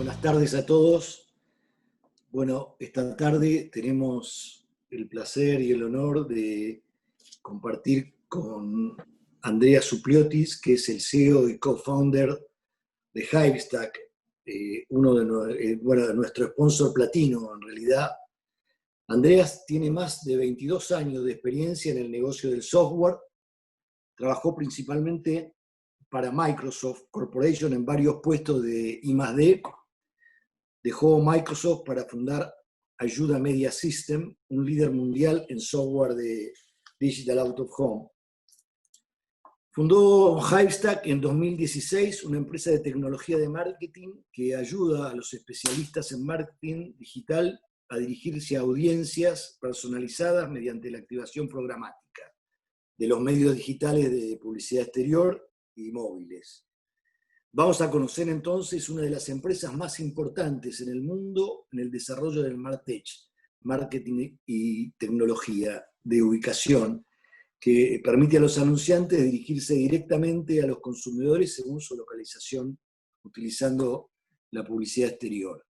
Buenas tardes a todos. Bueno, esta tarde tenemos el placer y el honor de compartir con Andreas Soupliotis, que es el CEO y co-founder de Hivestack, uno de nuestro sponsor platino en realidad. Andreas tiene más de 22 años de experiencia en el negocio del software. Trabajó principalmente para Microsoft Corporation en varios puestos de I+D. Dejó Microsoft para fundar Ayuda Media System, un líder mundial en software de Digital Out of Home. Fundó Hivestack en 2016, una empresa de tecnología de marketing que ayuda a los especialistas en marketing digital a dirigirse a audiencias personalizadas mediante la activación programática de los medios digitales de publicidad exterior y móviles. Vamos a conocer entonces una de las empresas más importantes en el mundo en el desarrollo del MarTech, marketing y tecnología de ubicación, que permite a los anunciantes dirigirse directamente a los consumidores según su localización, utilizando la publicidad exterior.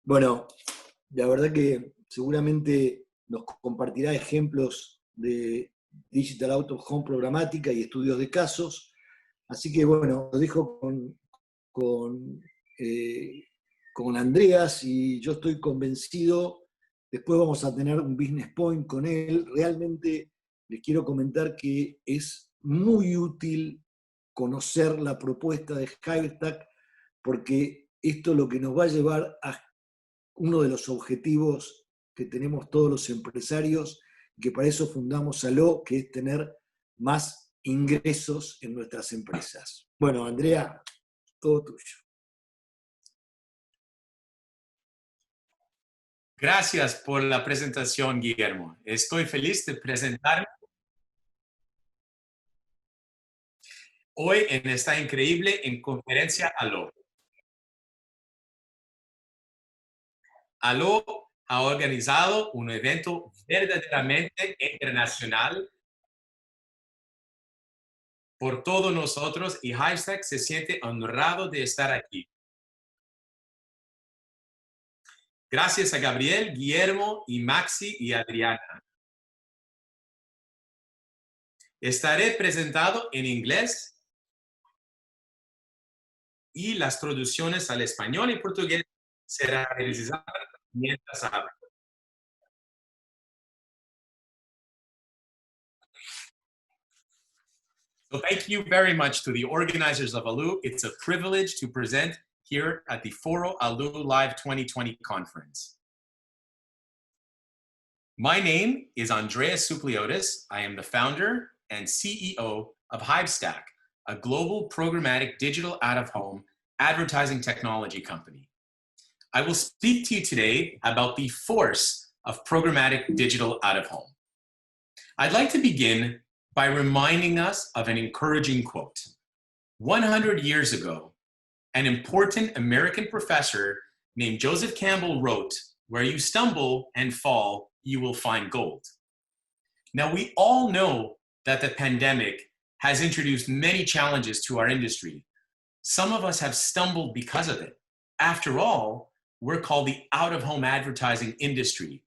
Bueno, la verdad que seguramente nos compartirá ejemplos de Digital Out of Home programática y estudios de casos. Así que bueno, lo dejo con Andreas y yo estoy convencido, después vamos a tener un business point con él. Realmente les quiero comentar que es muy útil conocer la propuesta de Hivestack porque esto es lo que nos va a llevar a uno de los objetivos que tenemos todos los empresarios, que para eso fundamos ALOOH, que es tener más ingresos en nuestras empresas. Bueno, Andrea, todo tuyo. Gracias por la presentación, Guillermo. Estoy feliz de presentarme hoy en esta increíble conferencia ALOOH. ALOOH ha organizado un evento verdaderamente internacional por todos nosotros y Hivestack se siente honrado de estar aquí. Gracias a Gabriel, Guillermo y Maxi y Adriana. Estaré presentado en inglés y las traducciones al español y portugués serán realizadas mientras hablo. So thank you very much to the organizers of ALOOH. It's a privilege to present here at the FORO ALOOH Live 2020 conference. My name is Andreas Soupliotis. I am the founder and CEO of Hivestack, a global programmatic digital out-of-home advertising technology company. I will speak to you today about the force of programmatic digital out-of-home. I'd like to begin by reminding us of an encouraging quote. 100 years ago, an important American professor named Joseph Campbell wrote, "Where you stumble and fall, you will find gold." Now, we all know that the pandemic has introduced many challenges to our industry. Some of us have stumbled because of it. After all, we're called the out-of-home advertising industry.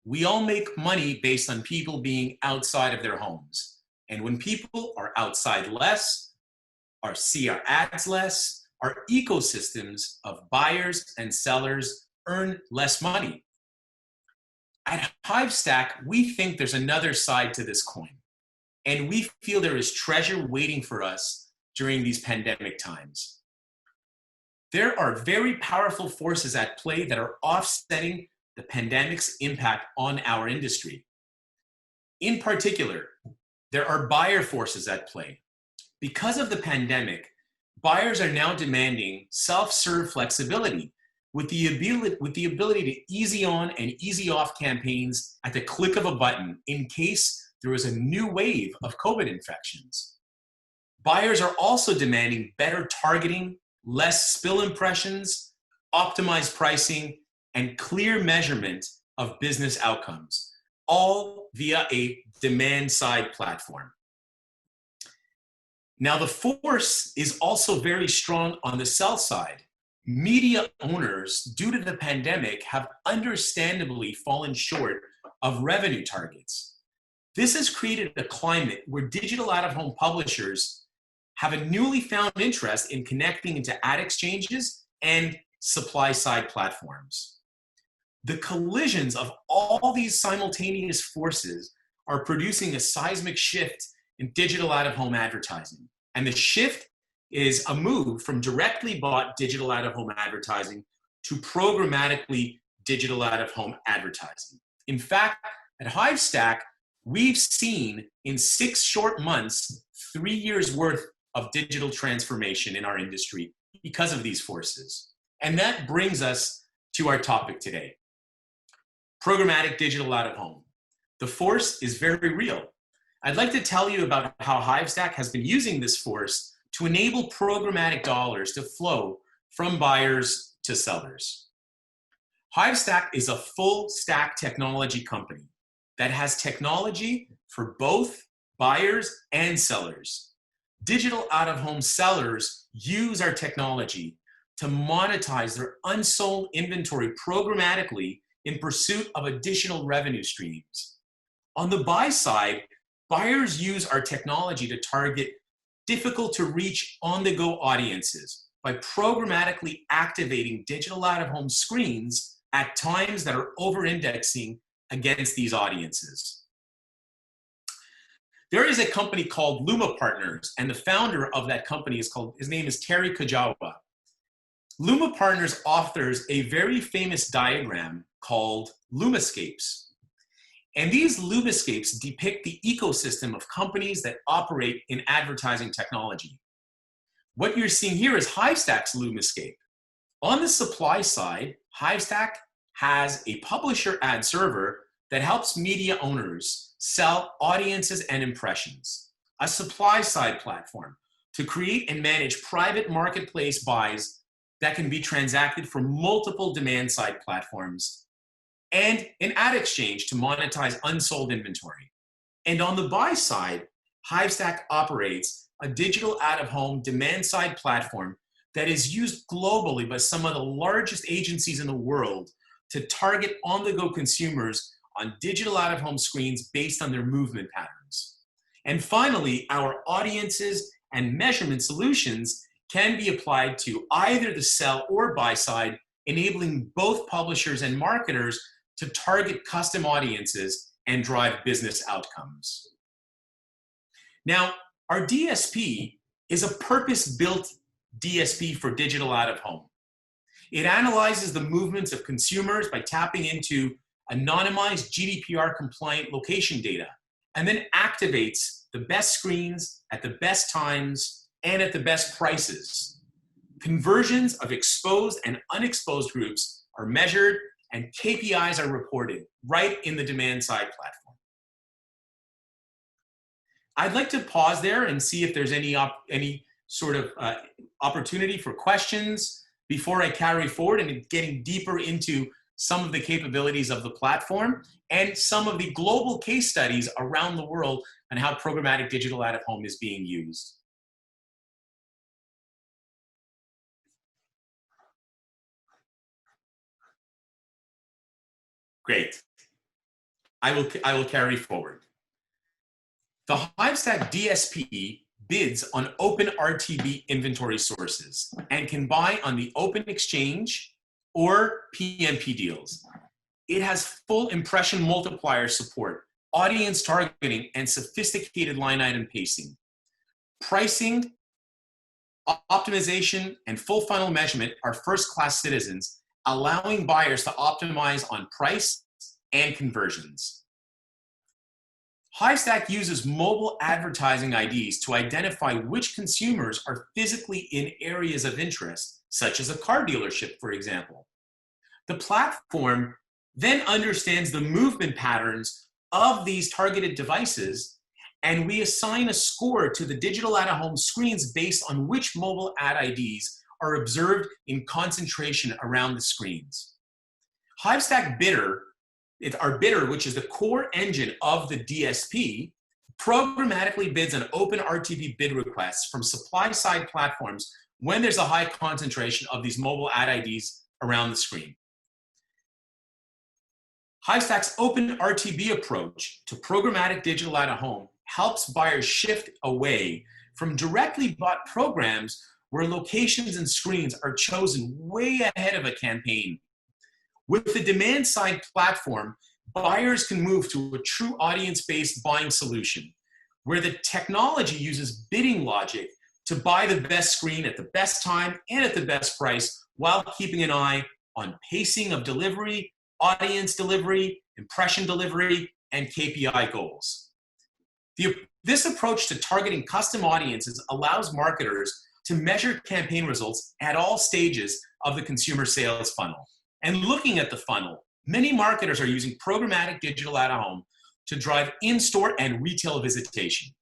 We all make money based on people being outside of their homes. And when people are outside less, or see our ads less, our ecosystems of buyers and sellers earn less money. At Hivestack, we think there's another side to this coin, and we feel there is treasure waiting for us during these pandemic times. There are very powerful forces at play that are offsetting the pandemic's impact on our industry. In particular, there are buyer forces at play. Because of the pandemic, buyers are now demanding self-serve flexibility with the ability to easy on and easy off campaigns at the click of a button in case there is a new wave of COVID infections. Buyers are also demanding better targeting, less spill impressions, optimized pricing, and clear measurement of business outcomes, all via a demand-side platform. Now, the force is also very strong on the sell side, media owners, due to the pandemic, have understandably fallen short of revenue targets. This has created a climate where digital out-of-home publishers have a newly found interest in connecting into ad exchanges and supply-side platforms. The collisions of all these simultaneous forces are producing a seismic shift in digital out-of-home advertising. And the shift is a move from directly bought digital out-of-home advertising to programmatically digital out-of-home advertising. In fact, at Hivestack, we've seen in 6 short months, 3 years worth of digital transformation in our industry because of these forces. And that brings us to our topic today, programmatic digital out-of-home. The force is very real. I'd like to tell you about how Hivestack has been using this force to enable programmatic dollars to flow from buyers to sellers. Hivestack is a full stack technology company that has technology for both buyers and sellers. Digital out-of-home sellers use our technology to monetize their unsold inventory programmatically in pursuit of additional revenue streams. On the buy side, buyers use our technology to target difficult to reach on-the-go audiences by programmatically activating digital out-of-home screens at times that are over-indexing against these audiences. There is a company called Luma Partners, and the founder of that company his name is Terry Kajawa. Luma Partners authors a very famous diagram called Lumascapes. And these Lumascapes depict the ecosystem of companies that operate in advertising technology. What you're seeing here is Hivestack's Lumascape. On the supply side, Hivestack has a publisher ad server that helps media owners sell audiences and impressions, a supply side platform to create and manage private marketplace buys that can be transacted from multiple demand side platforms, and an ad exchange to monetize unsold inventory. And on the buy side, Hivestack operates a digital out-of-home demand-side platform that is used globally by some of the largest agencies in the world to target on-the-go consumers on digital out-of-home screens based on their movement patterns. And finally, our audiences and measurement solutions can be applied to either the sell or buy side, enabling both publishers and marketers to target custom audiences and drive business outcomes. Now, our DSP is a purpose-built DSP for digital out-of-home. It analyzes the movements of consumers by tapping into anonymized GDPR-compliant location data, and then activates the best screens at the best times and at the best prices. Conversions of exposed and unexposed groups are measured, and KPIs are reported right in the demand-side platform. I'd like to pause there and see if there's any sort of opportunity for questions before I carry forward and getting deeper into some of the capabilities of the platform and some of the global case studies around the world on how programmatic digital out-of-home is being used. Great. I will carry forward. The Hivestack DSP bids on open RTB inventory sources and can buy on the open exchange or PMP deals. It has full impression multiplier support, audience targeting, and sophisticated line item pacing. Pricing, optimization, and full funnel measurement are first-class citizens, allowing buyers to optimize on price and conversions. Hivestack uses mobile advertising IDs to identify which consumers are physically in areas of interest, such as a car dealership, for example. The platform then understands the movement patterns of these targeted devices, and we assign a score to the digital out-of-home screens based on which mobile ad IDs are observed in concentration around the screens. Hivestack Bidder, our bidder, which is the core engine of the DSP, programmatically bids on open RTB bid requests from supply-side platforms when there's a high concentration of these mobile ad IDs around the screen. Hivestack's open RTB approach to programmatic digital out-of-home helps buyers shift away from directly bought programs where locations and screens are chosen way ahead of a campaign. With the demand-side platform, buyers can move to a true audience-based buying solution where the technology uses bidding logic to buy the best screen at the best time and at the best price while keeping an eye on pacing of delivery, audience delivery, impression delivery, and KPI goals. This approach to targeting custom audiences allows marketers to measure campaign results at all stages of the consumer sales funnel. And looking at the funnel, many marketers are using programmatic digital out-of-home to drive in-store and retail visitation.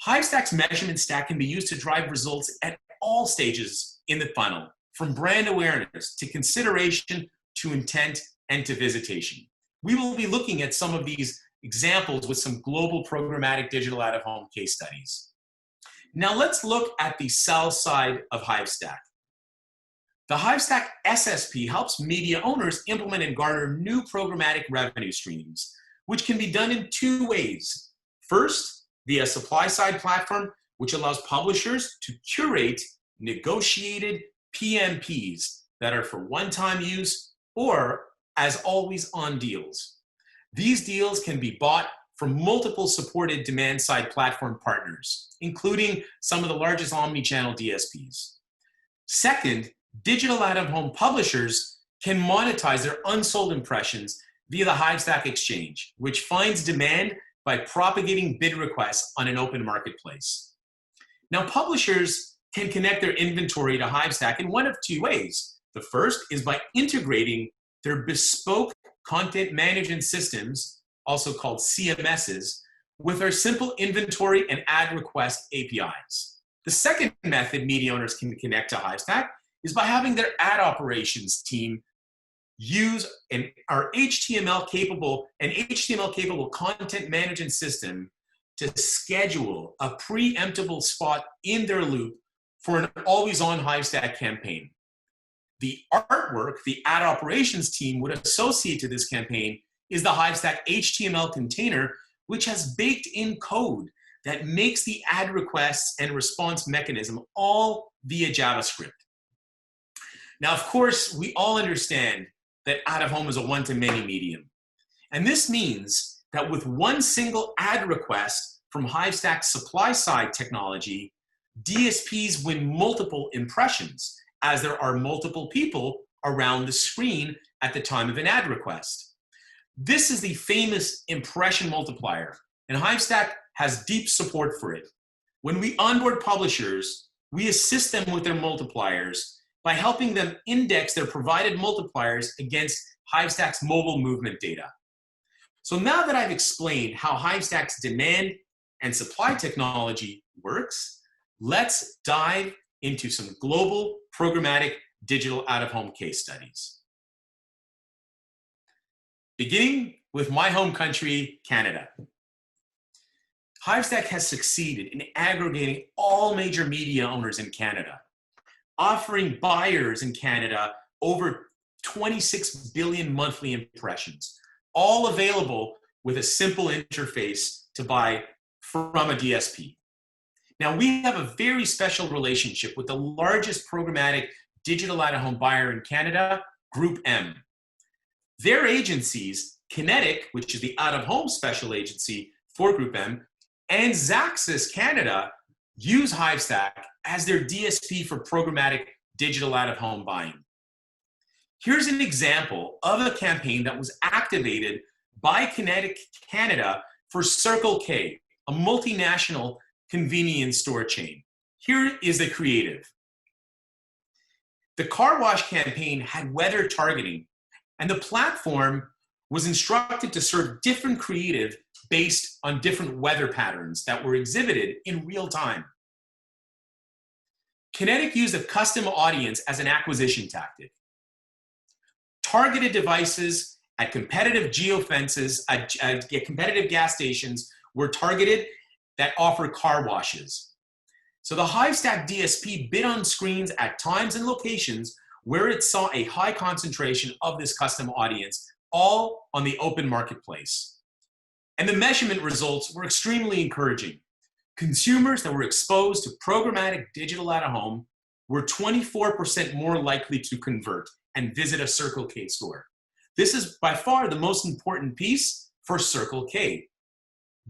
Hivestack's measurement stack can be used to drive results at all stages in the funnel, from brand awareness to consideration to intent and to visitation. We will be looking at some of these examples with some global programmatic digital out-of-home case studies. Now let's look at the sell side of Hivestack. The Hivestack SSP helps media owners implement and garner new programmatic revenue streams, which can be done in two ways. First, via supply-side platform, which allows publishers to curate negotiated PMPs that are for one-time use or as always-on deals. These deals can be bought from multiple supported demand-side platform partners, including some of the largest omni-channel DSPs. Second, digital out-of-home publishers can monetize their unsold impressions via the Hivestack exchange, which finds demand by propagating bid requests on an open marketplace. Now, publishers can connect their inventory to Hivestack in one of two ways. The first is by integrating their bespoke content management systems, also called CMSs, with our simple inventory and ad request APIs. The second method media owners can connect to Hivestack is by having their ad operations team use our HTML-capable content management system to schedule a preemptible spot in their loop for an always-on Hivestack campaign. The artwork the ad operations team would associate to this campaign is the Hivestack HTML container, which has baked-in code that makes the ad requests and response mechanism all via JavaScript. Now, of course, we all understand that out-of-home is a one-to-many medium. And this means that with one single ad request from Hivestack's supply-side technology, DSPs win multiple impressions, as there are multiple people around the screen at the time of an ad request. This is the famous impression multiplier, and Hivestack has deep support for it. When we onboard publishers, we assist them with their multipliers by helping them index their provided multipliers against Hivestack's mobile movement data. So now that I've explained how Hivestack's demand and supply technology works, let's dive into some global programmatic digital out-of-home case studies. Beginning with my home country, Canada. Hivestack has succeeded in aggregating all major media owners in Canada, offering buyers in Canada over 26 billion monthly impressions, all available with a simple interface to buy from a DSP. Now, we have a very special relationship with the largest programmatic digital out-of-home buyer in Canada, Group M. Their agencies, Kinetic, which is the out-of-home special agency for Group M, and Zaxis Canada use Hivestack as their DSP for programmatic digital out-of-home buying. Here's an example of a campaign that was activated by Kinetic Canada for Circle K, a multinational convenience store chain. Here is the creative. The car wash campaign had weather targeting, and the platform was instructed to serve different creative based on different weather patterns that were exhibited in real time. Kinetic used a custom audience as an acquisition tactic. Targeted devices at competitive geofences, at competitive gas stations were targeted that offer car washes. So the Hivestack DSP bid on screens at times and locations where it saw a high concentration of this custom audience, all on the open marketplace. And the measurement results were extremely encouraging. Consumers that were exposed to programmatic digital out-of-home were 24% more likely to convert and visit a Circle K store. This is by far the most important piece for Circle K.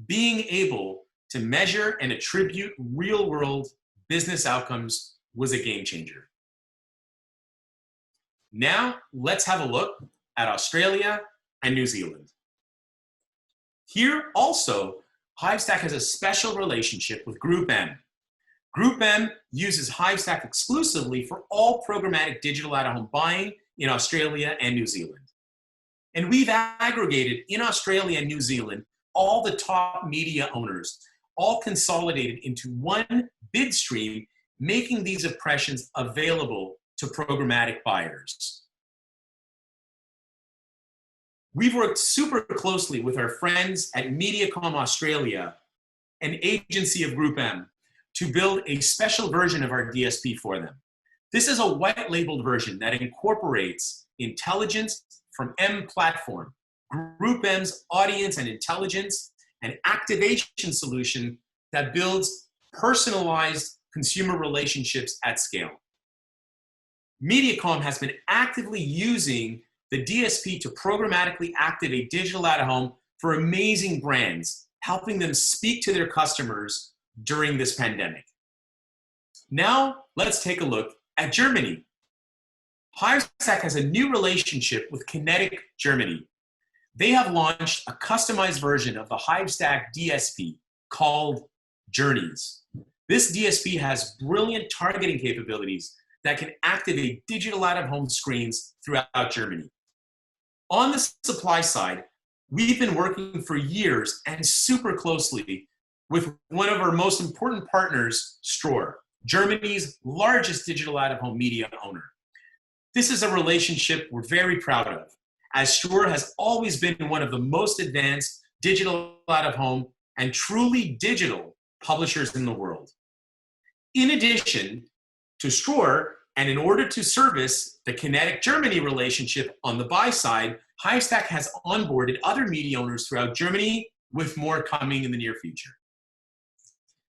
Being able to measure and attribute real-world business outcomes was a game changer. Now, let's have a look at Australia and New Zealand. Here also, Hivestack has a special relationship with Group M. Group M uses Hivestack exclusively for all programmatic digital out-of-home buying in Australia and New Zealand. And we've aggregated in Australia and New Zealand all the top media owners, all consolidated into one bid stream, making these impressions available to programmatic buyers. We've worked super closely with our friends at Mediacom Australia, an agency of Group M, to build a special version of our DSP for them. This is a white labeled version that incorporates intelligence from M Platform, Group M's audience and intelligence and activation solution that builds personalized consumer relationships at scale. Mediacom has been actively using the DSP to programmatically activate digital out-of-home for amazing brands, helping them speak to their customers during this pandemic. Now, let's take a look at Germany. Hivestack has a new relationship with Kinetic Germany. They have launched a customized version of the Hivestack DSP called Journeys. This DSP has brilliant targeting capabilities that can activate digital out-of-home screens throughout Germany. On the supply side, we've been working for years and super closely with one of our most important partners, Ströer, Germany's largest digital out-of-home media owner. This is a relationship we're very proud of, as Ströer has always been one of the most advanced digital out-of-home and truly digital publishers in the world. In addition to Ströer, and in order to service the Kinetic Germany relationship on the buy side, Hivestack has onboarded other media owners throughout Germany, with more coming in the near future.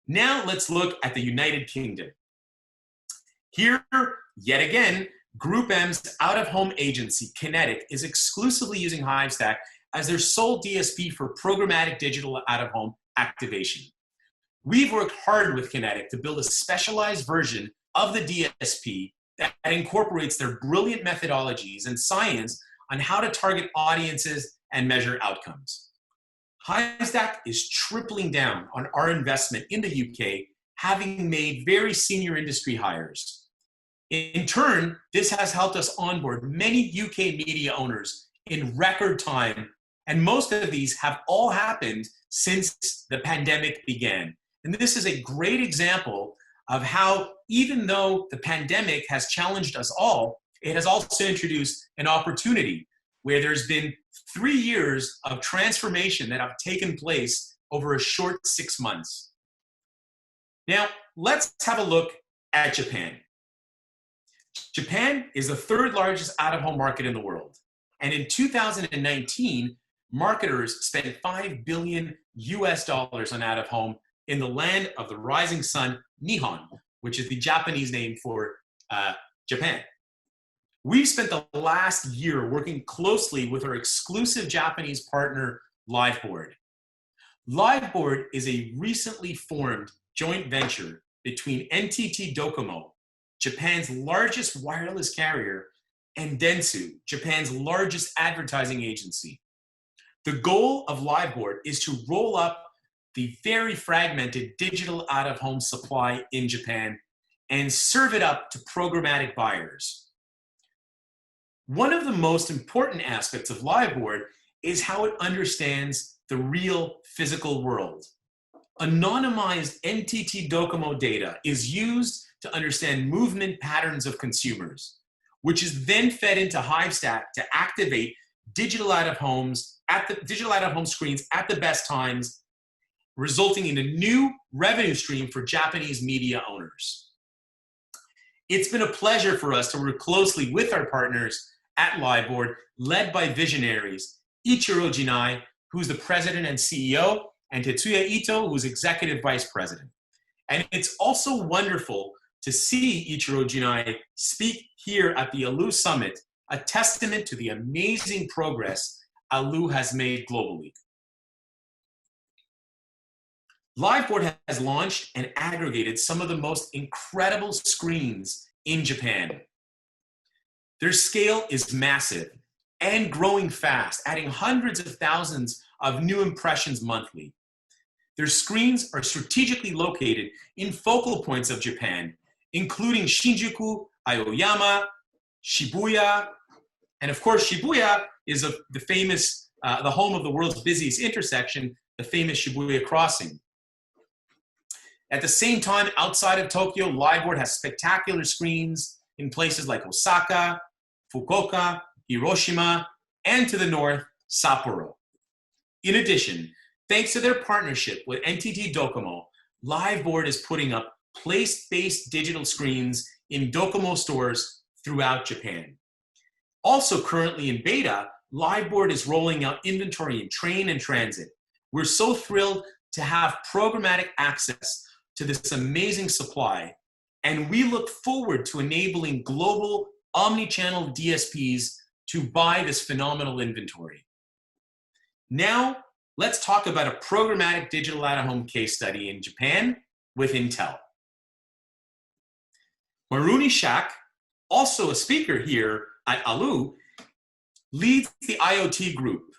Now let's look at the United Kingdom. Here, yet again, Group M's out-of-home agency, Kinetic, is exclusively using Hivestack as their sole DSP for programmatic digital out-of-home activation. We've worked hard with Kinetic to build a specialized version of the DSP that incorporates their brilliant methodologies and science on how to target audiences and measure outcomes. Hivestack is tripling down on our investment in the UK, having made very senior industry hires. In turn, this has helped us onboard many UK media owners in record time, and most of these have all happened since the pandemic began. And this is a great example of how, even though the pandemic has challenged us all, it has also introduced an opportunity where there's been 3 years of transformation that have taken place over a short 6 months. Now, let's have a look at Japan. Japan is the 3rd largest out-of-home market in the world. And in 2019, marketers spent $5 billion on out-of-home in the land of the rising sun, Nihon, which is the Japanese name for Japan. We've spent the last year working closely with our exclusive Japanese partner, Liveboard. Liveboard is a recently formed joint venture between NTT Docomo, Japan's largest wireless carrier, and Dentsu, Japan's largest advertising agency. The goal of Liveboard is to roll up the very fragmented digital out-of-home supply in Japan and serve it up to programmatic buyers. One of the most important aspects of Liveboard is how it understands the real physical world. Anonymized NTT Docomo data is used to understand movement patterns of consumers, which is then fed into Hivestack to activate digital out-of-home screens at the best times resulting in a new revenue stream for Japanese media owners. It's been a pleasure for us to work closely with our partners at Liveboard, led by visionaries Ichiro Jinai, who's the president and CEO, and Tetsuya Ito, who's executive vice president. And it's also wonderful to see Ichiro Jinai speak here at the ALOOH Summit, a testament to the amazing progress ALOOH has made globally. Liveboard has launched and aggregated some of the most incredible screens in Japan. Their scale is massive and growing fast, adding hundreds of thousands of new impressions monthly. Their screens are strategically located in focal points of Japan, including Shinjuku, Aoyama, Shibuya, and of course Shibuya is the home of the world's busiest intersection, the famous Shibuya crossing. At the same time, outside of Tokyo, Liveboard has spectacular screens in places like Osaka, Fukuoka, Hiroshima, and to the north, Sapporo. In addition, thanks to their partnership with NTT Docomo, Liveboard is putting up place-based digital screens in Docomo stores throughout Japan. Also currently in beta, Liveboard is rolling out inventory in train and transit. We're so thrilled to have programmatic access to this amazing supply, and we look forward to enabling global omni-channel DSPs to buy this phenomenal inventory. Now, let's talk about a programmatic digital out-of-home case study in Japan with Intel. Maruni Shak, also a speaker here at ALOOH, leads the IoT group.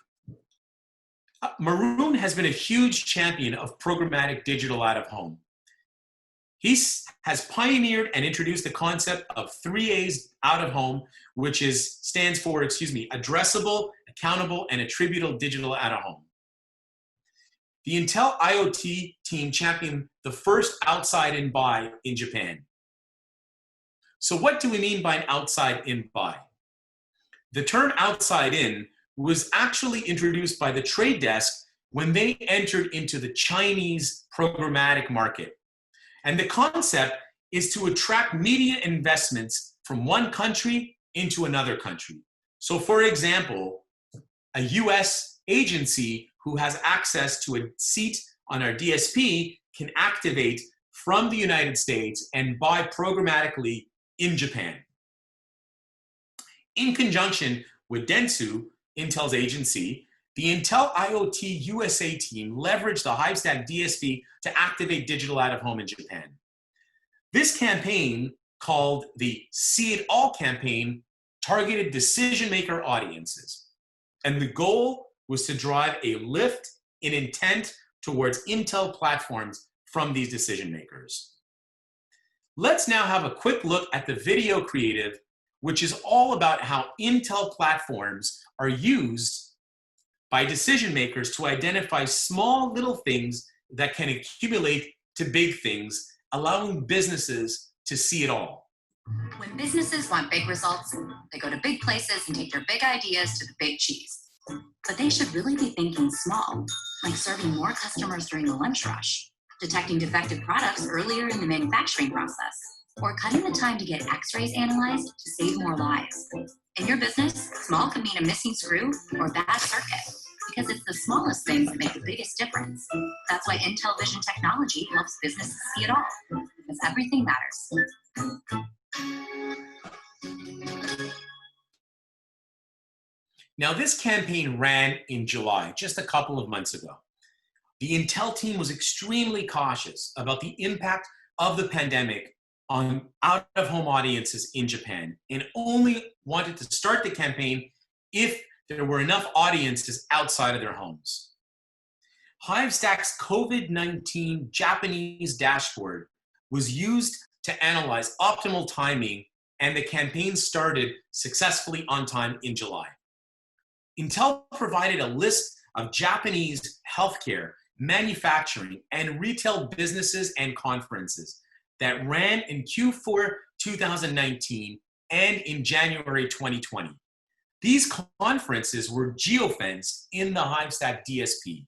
Maroon has been a huge champion of programmatic digital out-of-home. He has pioneered and introduced the concept of 3A's out-of-home, which stands for, addressable, accountable, and attributable digital out-of-home. The Intel IoT team championed the first outside-in buy in Japan. So what do we mean by an outside-in buy? The term outside-in was actually introduced by the Trade Desk when they entered into the Chinese programmatic market. And the concept is to attract media investments from one country into another country. So for example, a US agency who has access to a seat on our DSP can activate from the United States and buy programmatically in Japan. In conjunction with Dentsu, Intel's agency, the Intel IoT USA team leveraged the Hivestack DSP to activate digital out-of-home in Japan. This campaign, called the See It All campaign, targeted decision-maker audiences. And the goal was to drive a lift in intent towards Intel platforms from these decision makers. Let's now have a quick look at the video creative, which is all about how Intel platforms are used by decision makers to identify small little things that can accumulate to big things, allowing businesses to see it all. When businesses want big results, they go to big places and take their big ideas to the big cheese. But they should really be thinking small, like serving more customers during the lunch rush, detecting defective products earlier in the manufacturing process, or cutting the time to get x-rays analyzed to save more lives. In your business, small could mean a missing screw or bad circuit, because it's the smallest things that make the biggest difference. That's why Intel Vision technology helps businesses see it all, because everything matters. Now, this campaign ran in July, just a couple of months ago. The Intel team was extremely cautious about the impact of the pandemic on out-of-home audiences in Japan, and only wanted to start the campaign if there were enough audiences outside of their homes. Hivestack's COVID-19 Japanese dashboard was used to analyze optimal timing, and the campaign started successfully on time in July. Intel provided a list of Japanese healthcare, manufacturing, and retail businesses and conferences that ran in Q4 2019 and in January 2020. These conferences were geofenced in the Hivestack DSP.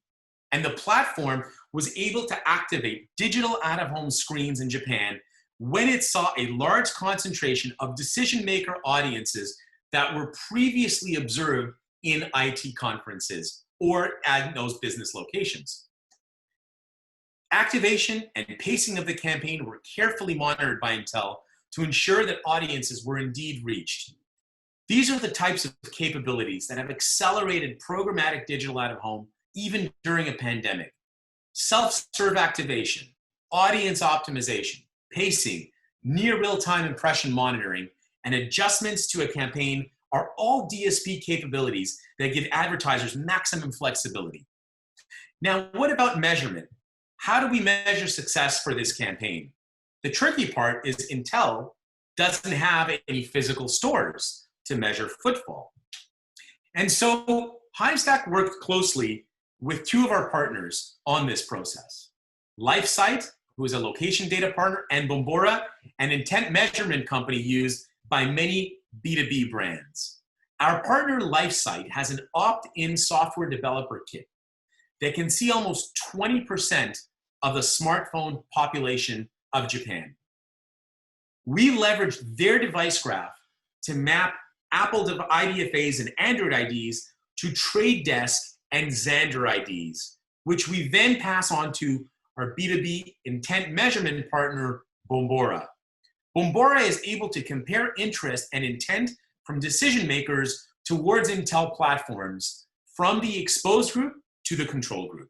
And the platform was able to activate digital out-of-home screens in Japan when it saw a large concentration of decision-maker audiences that were previously observed in IT conferences or at those business locations. Activation and pacing of the campaign were carefully monitored by Intel to ensure that audiences were indeed reached. These are the types of capabilities that have accelerated programmatic digital out-of-home even during a pandemic. Self-serve activation, audience optimization, pacing, near real-time impression monitoring, and adjustments to a campaign are all DSP capabilities that give advertisers maximum flexibility. Now, what about measurement? How do we measure success for this campaign? The tricky part is Intel doesn't have any physical stores to measure footfall. And so Hivestack worked closely with two of our partners on this process. LifeSite, who is a location data partner, and Bombora, an intent measurement company used by many B2B brands. Our partner LifeSite has an opt-in software developer kit that can see almost 20% of the smartphone population of Japan. We leveraged their device graph to map Apple IDFAs and Android IDs to Trade Desk and Xandr IDs, which we then pass on to our B2B intent measurement partner, Bombora. Bombora is able to compare interest and intent from decision makers towards Intel platforms from the exposed group to the control group.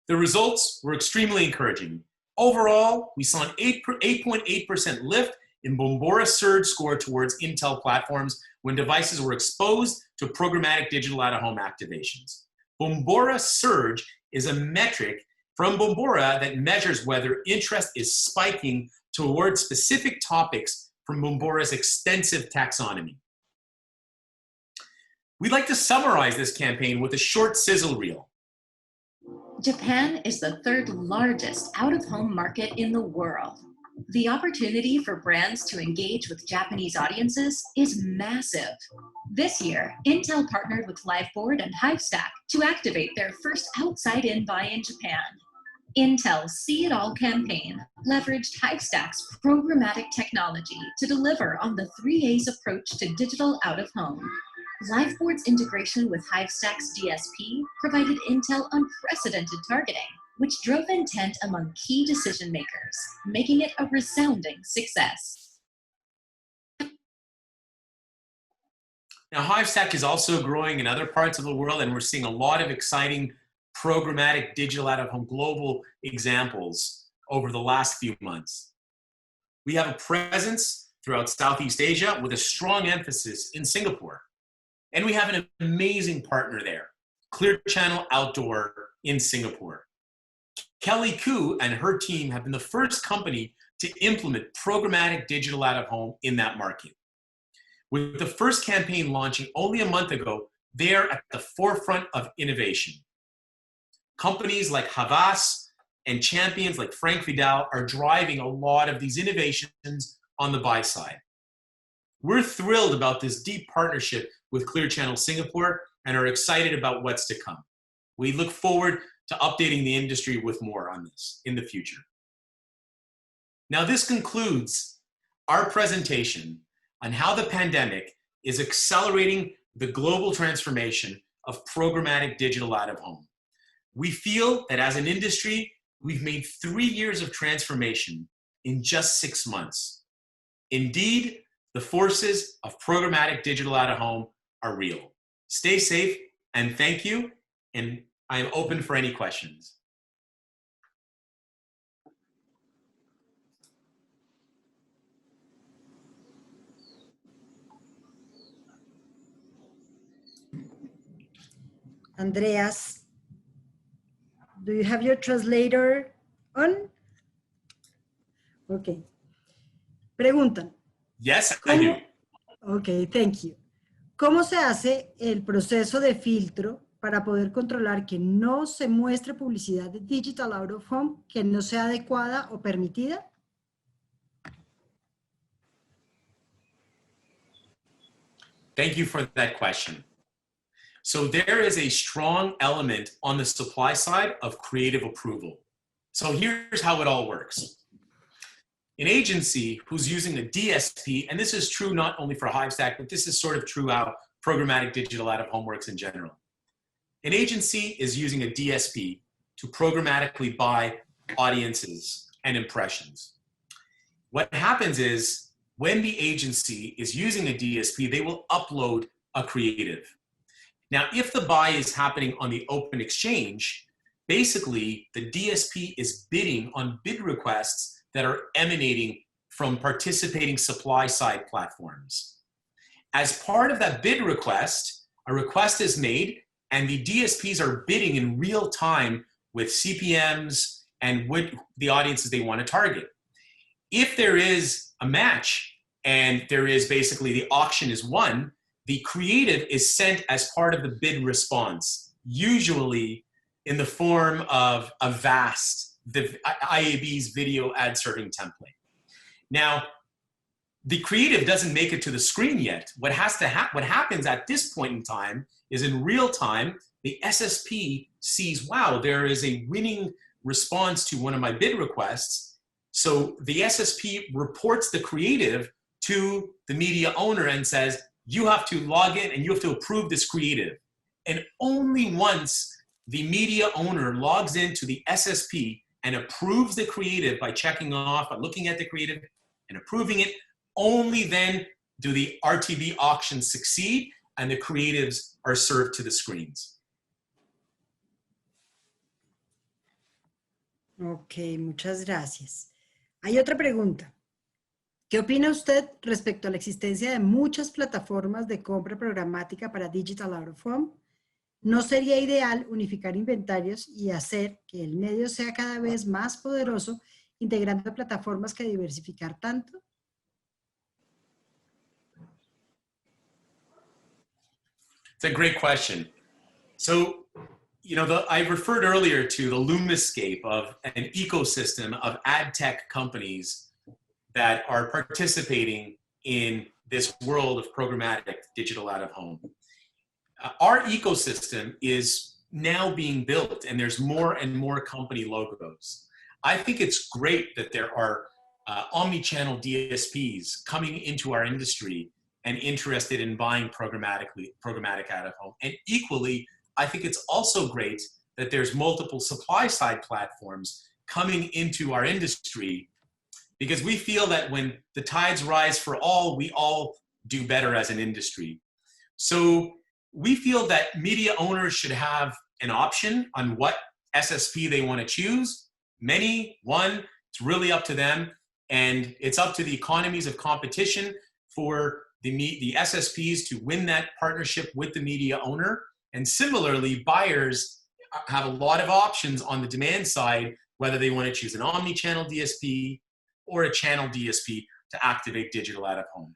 The results were extremely encouraging. Overall, we saw an 8.8% lift in Bombora's surge score towards Intel platforms when devices were exposed to programmatic digital out-of-home activations. Bombora surge is a metric from Bombora that measures whether interest is spiking towards specific topics from Bombora's extensive taxonomy. We'd like to summarize this campaign with a short sizzle reel. Japan is the third largest out-of-home market in the world. The opportunity for brands to engage with Japanese audiences is massive. This year, Intel partnered with Liveboard and Hivestack to activate their first outside-in buy in Japan. Intel's See It All campaign leveraged Hivestack's programmatic technology to deliver on the 3A's approach to digital out-of-home. Liveboard's integration with Hivestack's DSP provided Intel unprecedented targeting, which drove intent among key decision makers, making it a resounding success. Now, Hivestack is also growing in other parts of the world, and we're seeing a lot of exciting programmatic digital out-of-home global examples over the last few months. We have a presence throughout Southeast Asia with a strong emphasis in Singapore. And we have an amazing partner there, Clear Channel Outdoor in Singapore. Kelly Koo and her team have been the first company to implement programmatic digital out-of-home in that market. With the first campaign launching only a month ago, they are at the forefront of innovation. Companies like Havas and champions like Frank Vidal are driving a lot of these innovations on the buy side. We're thrilled about this deep partnership with Clear Channel Singapore and are excited about what's to come. We look forward to updating the industry with more on this in the future. Now, this concludes our presentation on how the pandemic is accelerating the global transformation of programmatic digital out-of-home. We feel that as an industry, we've made 3 years of transformation in just 6 months. Indeed, the forces of programmatic digital out-of-home are real. Stay safe and thank you, and I am open for any questions. Andreas, do you have your translator on? Okay. Preguntan. Yes, I do. Okay, thank you. ¿Cómo se hace el proceso de filtro para poder controlar que no se muestre publicidad de digital out of home que no sea adecuada o permitida? Thank you for that question. So there is a strong element on the supply side of creative approval. So here's how it all works. An agency who's using a DSP, and this is true not only for Hivestack, but this is sort of true how programmatic digital out-of-home works in general. An agency is using a DSP to programmatically buy audiences and impressions. What happens is when the agency is using a DSP, they will upload a creative. Now, if the buy is happening on the open exchange, basically the DSP is bidding on bid requests that are emanating from participating supply-side platforms. As part of that bid request, a request is made and the DSPs are bidding in real time with CPMs and with the audiences they want to target. If there is a match and there is basically the auction is won, the creative is sent as part of the bid response, usually in the form of a VAST, the IAB's video ad serving template. Now, the creative doesn't make it to the screen yet. What happens at this point in time is in real time, the SSP sees, wow, there is a winning response to one of my bid requests. So the SSP reports the creative to the media owner and says, you have to log in and you have to approve this creative. And only once the media owner logs into the SSP and approves the creative by checking off, by looking at the creative and approving it, only then do the RTB auctions succeed and the creatives are served to the screens. Ok, muchas gracias. Hay otra pregunta. ¿Qué opina usted respecto a la existencia de muchas plataformas de compra programática para Digital Out of Home? ¿No sería ideal unificar inventarios y hacer que el medio sea cada vez más poderoso integrando plataformas que diversificar tanto? It's a great question. So, I referred earlier to the Lumiscape of an ecosystem of ad tech companies that are participating in this world of programmatic digital out of home. Our ecosystem is now being built and there's more and more company logos. I think it's great that there are omni-channel DSPs coming into our industry and interested in buying programmatic out of home. And equally, I think it's also great that there's multiple supply-side platforms coming into our industry, because we feel that when the tides rise for all, we all do better as an industry. So we feel that media owners should have an option on what SSP they want to choose. Many, one, it's really up to them. And it's up to the economies of competition for the SSPs to win that partnership with the media owner. And similarly, buyers have a lot of options on the demand side, whether they want to choose an omni-channel DSP or a channel DSP to activate digital out of home.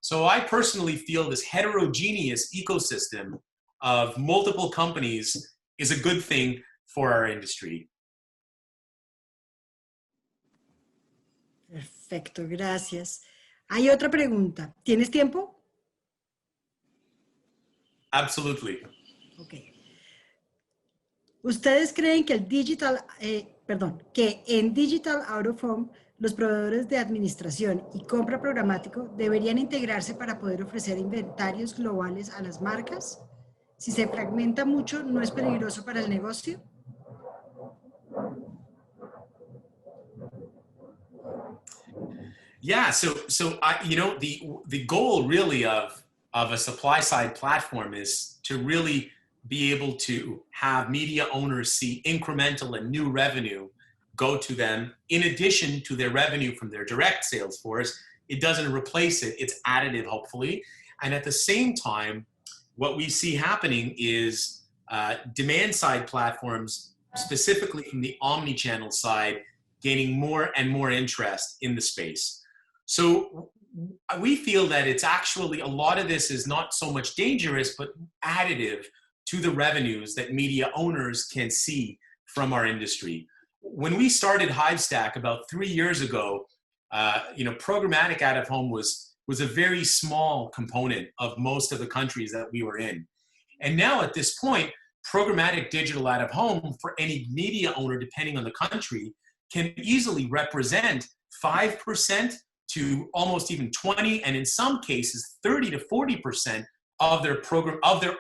So I personally feel this heterogeneous ecosystem of multiple companies is a good thing for our industry. Perfecto, gracias. Hay otra pregunta. ¿Tienes tiempo? Absolutely. Ok. ¿Ustedes creen que en Digital Out of Home los proveedores de administración y compra programático deberían integrarse para poder ofrecer inventarios globales a las marcas? Si se fragmenta mucho, ¿no es peligroso para el negocio? Yeah, so the goal really of a supply side platform is to really be able to have media owners see incremental and new revenue go to them in addition to their revenue from their direct sales force. It doesn't replace it, it's additive, hopefully. And at the same time, what we see happening is demand side platforms, specifically from the omni-channel side, gaining more and more interest in the space. So we feel that it's actually, a lot of this is not so much dangerous, but additive to the revenues that media owners can see from our industry. When we started Hivestack about 3 years ago, programmatic out of home was a very small component of most of the countries that we were in. And now at this point, programmatic digital out of home for any media owner, depending on the country, can easily represent 5% to almost even 20, and in some cases 30 to 40% of their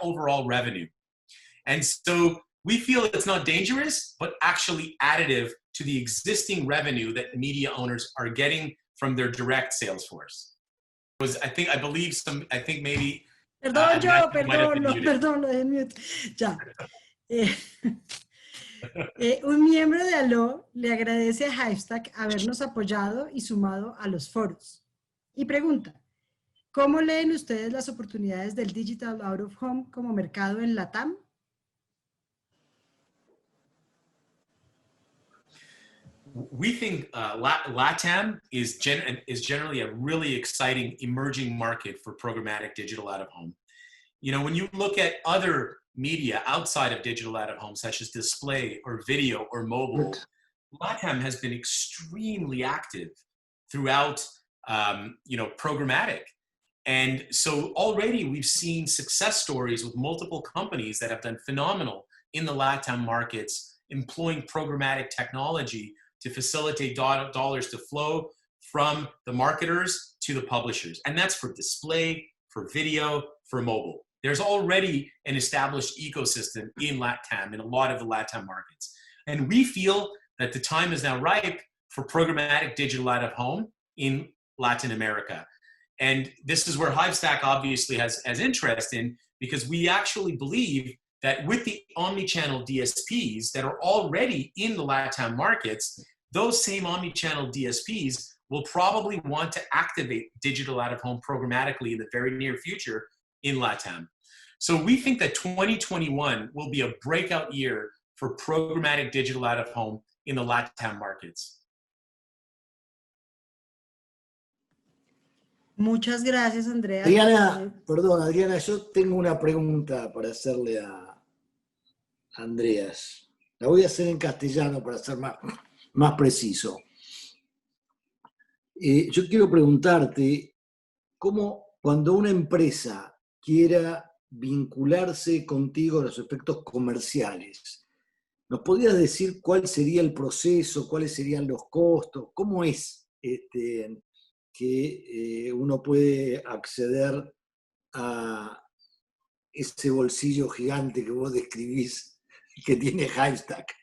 overall revenue. And so we feel it's not dangerous, but actually additive to the existing revenue that media owners are getting from their direct sales force. I think maybe. Perdón, lo de mute. Ya. Un miembro de ALOOH le agradece a Hivestack habernos apoyado y sumado a los foros. Y pregunta, ¿cómo leen ustedes las oportunidades del Digital Out of Home como mercado en LATAM? We think LATAM is generally a really exciting emerging market for programmatic digital out of home. You know, when you look at other media outside of digital out of home, such as display or video or mobile, LATAM has been extremely active throughout, programmatic. And so already we've seen success stories with multiple companies that have done phenomenal in the LATAM markets, employing programmatic technology to facilitate dollars to flow from the marketers to the publishers. And that's for display, for video, for mobile. There's already an established ecosystem in LATAM, in a lot of the LATAM markets. And we feel that the time is now ripe for programmatic digital out of home in Latin America. And this is where Hivestack obviously has interest in, because we actually believe that with the omnichannel DSPs that are already in the LATAM markets, those same omnichannel DSPs will probably want to activate digital out of home programmatically in the very near future in LATAM. So we think that 2021 will be a breakout year for programmatic digital out of home in the LATAM markets. Muchas gracias, Andrea. Adriana, yo tengo una pregunta para hacerle a Andreas. La voy a hacer en castellano para ser más preciso. Yo quiero preguntarte cómo, cuando una empresa quiera vincularse contigo en los aspectos comerciales, ¿nos podrías decir cuál sería el proceso, cuáles serían los costos? ¿Cómo es que uno puede acceder a ese bolsillo gigante que vos describís que tiene Hivestack?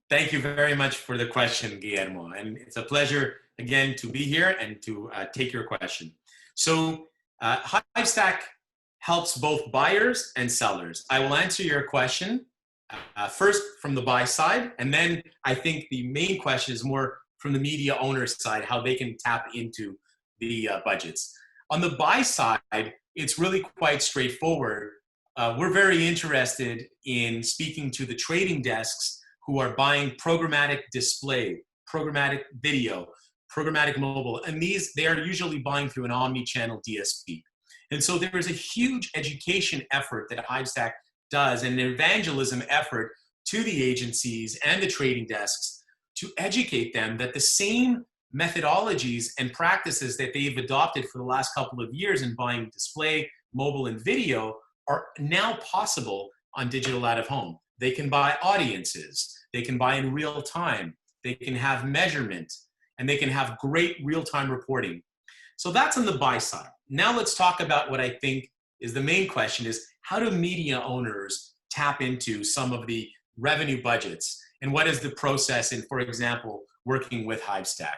Thank you very much for the question, Guillermo. And it's a pleasure, again, to be here and to take your question. So Hivestack helps both buyers and sellers. I will answer your question first from the buy side, and then I think the main question is more from the media owner's side, how they can tap into the budgets. On the buy side, it's really quite straightforward. We're very interested in speaking to the trading desks who are buying programmatic display, programmatic video, programmatic mobile, and they are usually buying through an omni-channel DSP. And so there is a huge education effort that Hivestack does, and an evangelism effort to the agencies and the trading desks to educate them that the same methodologies and practices that they've adopted for the last couple of years in buying display, mobile, and video are now possible on digital out of home. They can buy audiences, they can buy in real time, they can have measurement, and they can have great real-time reporting. So that's on the buy side. Now let's talk about what I think is the main question, is how do media owners tap into some of the revenue budgets? And what is the process in, for example, working with Hivestack?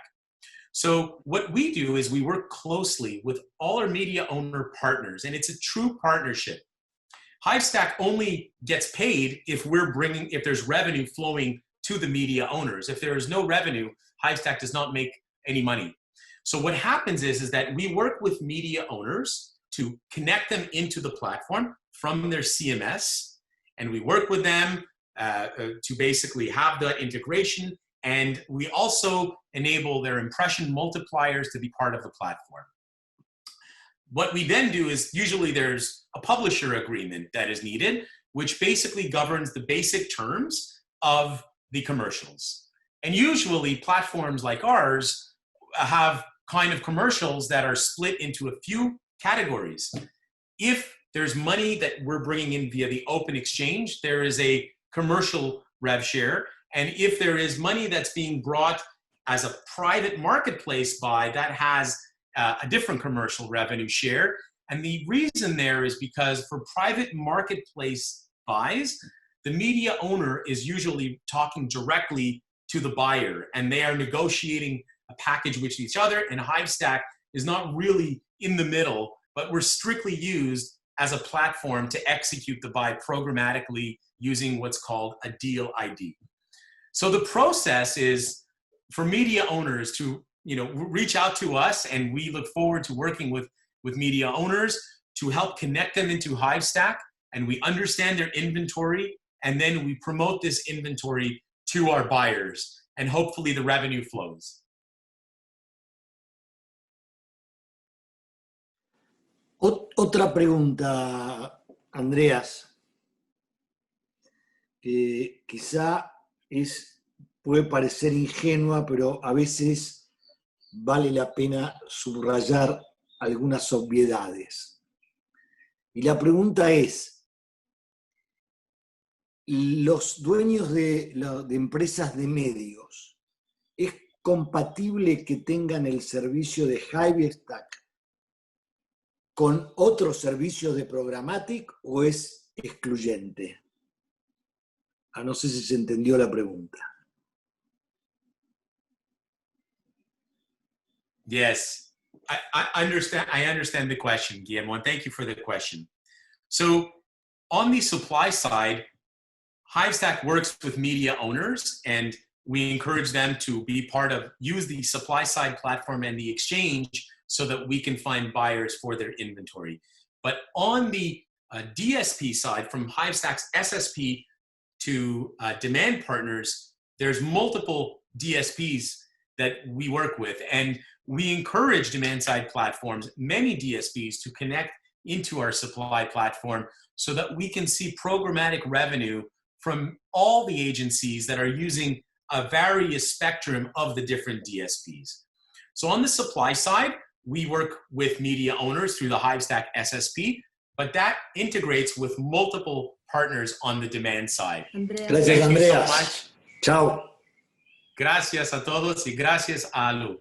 So what we do is we work closely with all our media owner partners, and it's a true partnership. Hivestack only gets paid if there's revenue flowing to the media owners. If there is no revenue, Hivestack does not make any money. So what happens is that we work with media owners to connect them into the platform from their CMS, and we work with them to basically have the integration, and we also enable their impression multipliers to be part of the platform. What we then do is usually there's a publisher agreement that is needed, which basically governs the basic terms of the commercials. And usually platforms like ours have kind of commercials that are split into a few categories. If there's money that we're bringing in via the open exchange, there is a commercial rev share. And if there is money that's being brought as a private marketplace buy, that has a different commercial revenue share. And the reason there is because for private marketplace buys, the media owner is usually talking directly to the buyer, and they are negotiating a package with each other, and Hivestack is not really in the middle, but we're strictly used as a platform to execute the buy programmatically using what's called a deal ID. So the process is for media owners to reach out to us, and we look forward to working with media owners to help connect them into Hivestack, and we understand their inventory, and then we promote this inventory to our buyers, and hopefully the revenue flows. Otra pregunta, Andreas, que quizá puede parecer ingenua, pero a veces vale la pena subrayar algunas obviedades. Y la pregunta es, los dueños de empresas de medios, ¿es compatible que tengan el servicio de Hivestack con otros servicios de programmatic o es excluyente? No sé si se entendió la pregunta. Yes, I understand the question, Guillermo, and thank you for the question. So on the supply side, Hivestack works with media owners, and we encourage them to use the supply side platform and the exchange so that we can find buyers for their inventory. But on the DSP side, from Hivestack's SSP to demand partners, there's multiple DSPs that we work with, and we encourage demand side platforms, many DSPs, to connect into our supply platform so that we can see programmatic revenue from all the agencies that are using a various spectrum of the different DSPs. So on the supply side, we work with media owners through the Hivestack SSP, but that integrates with multiple partners on the demand side. Gracias, Andreas. Thank you so much. Chao. Gracias a todos y gracias a ALOOH.